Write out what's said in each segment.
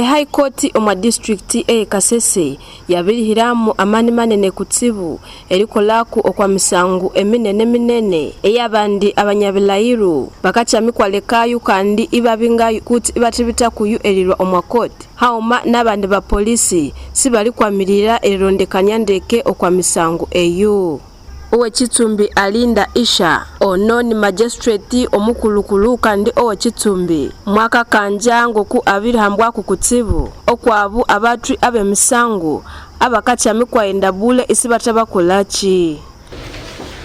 High Court omwa district Kasese yabirihiramu amani manene kutsibu erikolaku okwa misangu eminene eyabandi abanyabilairu bakacamikwalekayu kandi ibabingayu kuti ibatibita kuyu erirwa omwa court hauma n'abandi ba polisi sibali kwamirira erirondekanya ndeke okwa misangu eyo. Owe Chitumbi Alinda Isha ono ni magistrate omukulukulu kandi owe Chitumbi mwaka kanjango ku abirihambwa ku kutsibu okwabu abatri abe misangu abakacamikwa endabule isibataba kolachi.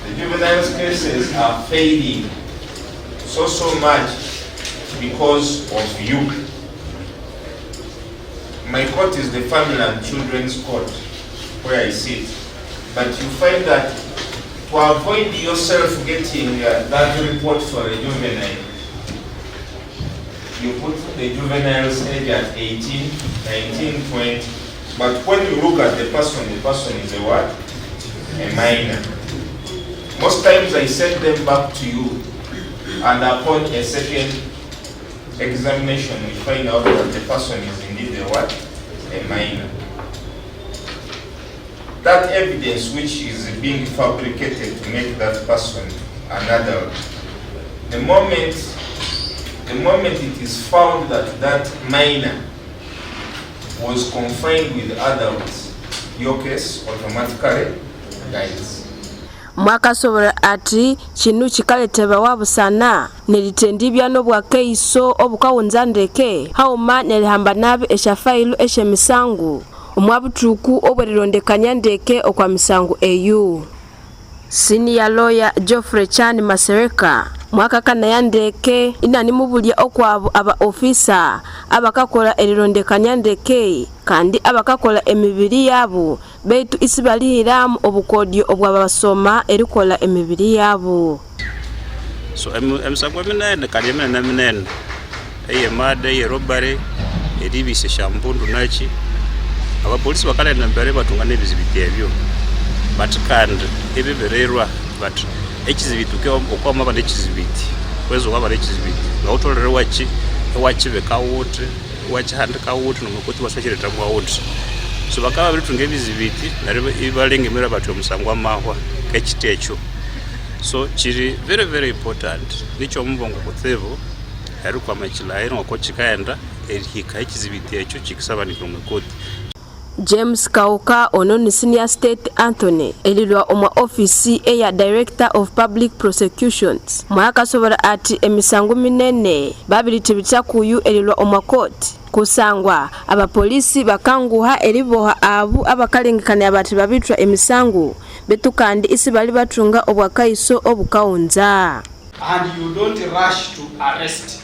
The juvenile cases are failing so much because of you. My court is the Family and Children's Court where I sit, but you find that to avoid yourself getting that report for a juvenile, you put the juvenile's age at 18, 19, 20, but when you look at the person is a what? A minor. Most times I send them back to you, and upon a second examination we find out that the person is indeed a what? A minor. That evidence which is being fabricated to make that person an adult, the moment it is found that that minor was confined with adults, your case automatically dies. Mwaka sobora ati chinu chikaleteba wabusana nelitendibya nobwa keiso obukawunzandeke hauma nelihamba nabi eshafailu eshemisangu omwabutuku obwerirondekanya ndeke okwa misangu eyu. Senior lawyer Geoffrey Chan Masereka mwaka kana yandeke inani mubulya okwabo aba officer abakakola erirondekanya ndeke kandi abakakola emibiri yabo betu isibalihiramu obukodyo obwabasoma erikola emibiri yabo. So emsangwa minene kandi minene eyemade yerobare eribise shambundu nachi abapolisi bakalenda mbere batungane bizibiti ebyo but kandi ebibererwa but ekizibituke okwama bande ekizibiti kwezo kwaba ekizibiti ngawutolere wachi bekawuti wachi handika wuti nomukoti wasakireta mwa wuti so bakaba bitunge bizibiti naribe ibalengemera batyo musangwa mahwa kechitecho so chiri very important nicho mbongo kuthevo arikwa machilaino okochikaenda erihika ekizibiti echo chikisaba nikromukoti. James Kauka ono ni Senior State Anthony elilwa omwa ofisi eya Director of Public Prosecutions mwaka sobora ati emisangu minene babiritibicha kuyu elilwa omwa court kusangwa abapolisi bakanguha eliboha abu abakalengekane abati babitwa emisangu betu kandi isi bali batunga obwakaiso obukawunza. And you don't rush to arrest.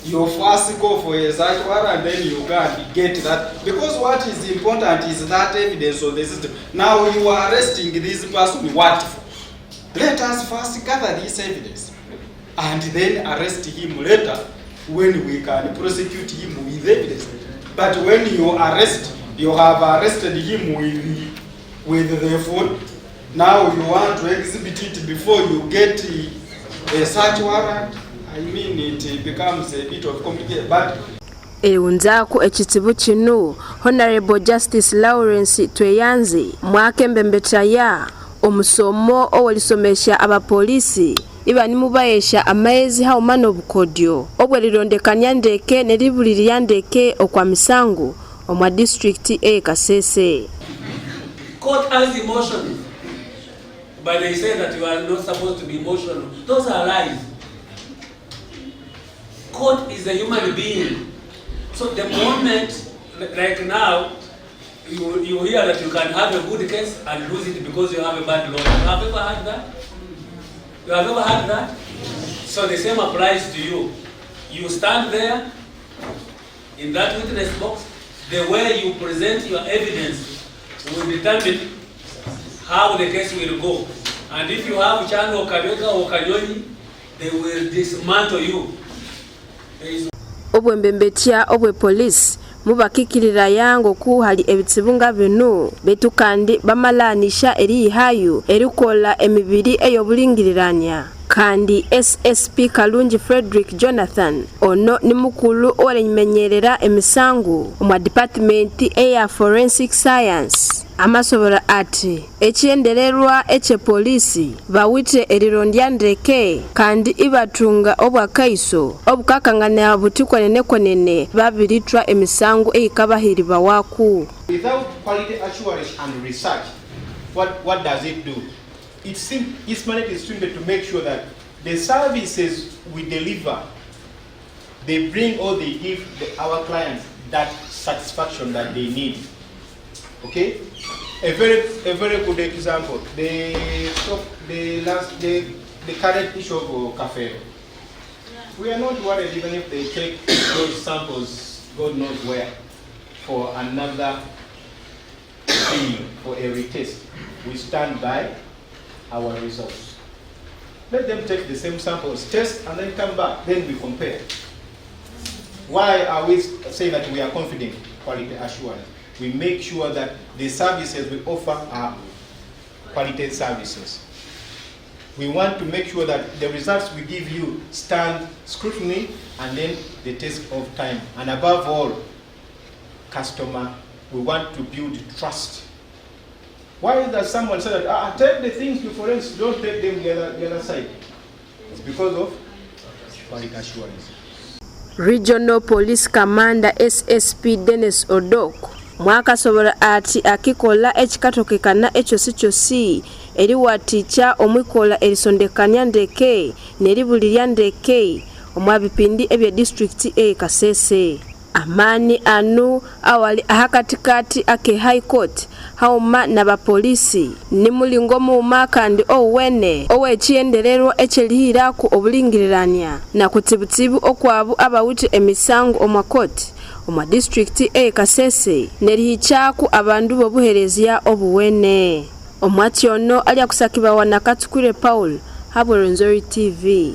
You first go for a search warrant and then you go and get that. Because what is important is that evidence of the system. Now you are arresting this person, what for? Let us first gather this evidence and then arrest him later when we can prosecute him with evidence. But when you arrest, you have arrested him with the phone. Now you want to exhibit it before you get a search warrant. I mean, it becomes a bit of complicated, but Eunzaku ekitibu kinu Honorable Justice Lawrence Tweyanzi mwake mbembetaya omusomo owelisomesha abapolisi ibani mubayesha amaezi haumano bukodyo obwerirondekanya ndeke neribuliri yandeke okwa misangu omwa district Kasese. Court has emotion, but they say that you are not supposed to be emotional. Those are lies. Court is a human being. So the moment, like now, you hear that you can have a good case and lose it because you have a bad law. Have you ever had that? You have ever had that? So the same applies to you. You stand there in that witness box. The way you present your evidence will determine how the case will go. And if you have Chan or Karyoka or Kanyoni, they will dismantle you. Obwembembetya obwe police mubakikirira yango ku hali ebitsibunga binu betu kandi bamalanisha eri hayu erikola emibiri eyo bulingiriranya. kandi SSP Kalungi Frederick Jonathan ono ni mukulu olenyimenyerera emisango mu department eya forensic science amasobora ati ekiendererwa eche polisi bawite erirondya ndeke kandi ibatunga obwakaiso obukakangana butikwanene konene babiritwa emisango eyikabahiriba waku. Without quality assurance and research, what does it do? Its mandate is simply to make sure that the services we deliver, they bring or they give our clients that satisfaction that they need. Okay, a very good example. The current issue of cafe. We are not worried even if they take those samples, God knows where, for another thing, for a retest. We stand by our results. Let them take the same samples, test, and then come back. Then we compare. Why are we saying that we are confident? Quality assurance. We make sure that the services we offer are quality services. We want to make sure that the results we give you stand scrutiny and then the test of time. And above all, customer, we want to build trust. Why does someone say that, take the things to forensics, don't take them the other side? It's because of quality assurance. Regional Police Commander SSP Dennis Odok mwakasobora ati akikola ekikatokekana ekyo si eri waticha omwikola erisondekanya ndeke neribulirya ndeke omwabipindi ebya district e Kasese. Amani anu awali ahakatikati ake High Court hauma na bapolisi ni mulingo muuma kandi owene owekiendererwa ekyelihiraku obulingirirania na kutibutibu okwabu abawuti emisango omwakoti omwa district e Kasese nerihichaku abandu bobuherezya obuwene. Omwatyono ali akusakibwa na Katukure Paul, Habwe Rwenzori TV.